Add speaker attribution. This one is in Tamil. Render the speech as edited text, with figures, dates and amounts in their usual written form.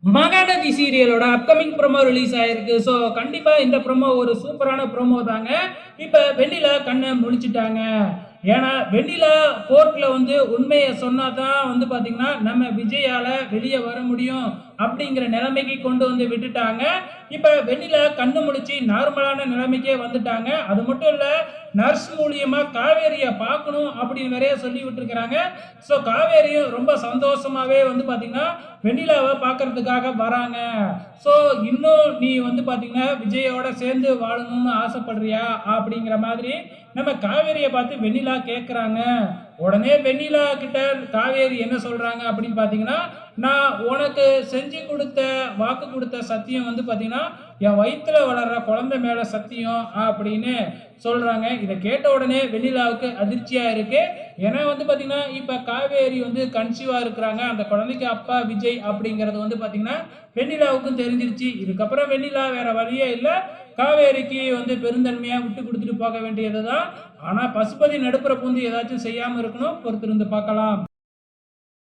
Speaker 1: மகாநதி சீரியலோட அப்கமிங் ப்ரோமோ ரிலீஸ் ஆயிருக்கு. ஸோ கண்டிப்பா இந்த ப்ரோமோ ஒரு சூப்பரான ப்ரோமோ தாங்க. இப்ப வெண்ணிலா கண்ண முழிச்சுட்டாங்க. ஏன்னா வெண்ணிலா கோர்ட்ல வந்து உண்மைய சொன்னா தான் வந்து பாத்தீங்கன்னா நம்ம விஜயால வெளிய வர முடியும் அப்படிங்கிற நிலைமைக்கு கொண்டு வந்து விட்டுட்டாங்க. இப்ப வெண்ணிலா கண்ணு முழிச்சு நார்மலான நிலைமைக்கே வந்துட்டாங்க. அது மட்டும் இல்ல, நர்ஸ் மூலியமா காவேரிய பார்க்கணும் அப்படின்னு வேற சொல்லி விட்டுருக்காங்க. ஸோ காவேரியும் ரொம்ப சந்தோஷமாவே வந்து பாத்தீங்கன்னா வெண்ணிலாவை பார்க்கறதுக்காக வராங்க. ஸோ இன்னும் நீ வந்து பாத்தீங்கன்னா விஜயோட சேர்ந்து வாழணும்னு ஆசைப்படுறியா அப்படிங்கிற மாதிரி நம்ம காவேரியை பார்த்து வெண்ணிலா கேட்குறாங்க. உடனே வெண்ணிலா கிட்ட காவேரி என்ன சொல்றாங்க அப்படின்னு பார்த்தீங்கன்னா, நான் உனக்கு செஞ்சு கொடுத்த வாக்கு கொடுத்த சத்தியம் வந்து பார்த்தீங்கன்னா என் வயிற்றுல வளர்ற குழந்தை மேல சத்தியம் அப்படின்னு சொல்றாங்க. இதை கேட்ட உடனே வெண்ணிலாவுக்கு அதிர்ச்சியா இருக்கு. ஏன்னா வந்து பார்த்தீங்கன்னா இப்போ காவேரி வந்து கன்சீவா இருக்கிறாங்க. அந்த குழந்தைக்கு அப்பா விஜய் அப்படிங்கிறது வந்து பார்த்தீங்கன்னா வெண்ணிலாவுக்கும் தெரிஞ்சிருச்சு. இதுக்கப்புறம் வெண்ணிலா வேற வழியே இல்லை, காவேரிக்கு வந்து பெருந்தன்மையா விட்டு கொடுத்துட்டு போக வேண்டியதுதான். ஆனா பசுபதி நடுப்புற பூந்து ஏதாச்சும் செய்யாம இருக்கணும். பொறுத்திருந்து பார்க்கலாம்.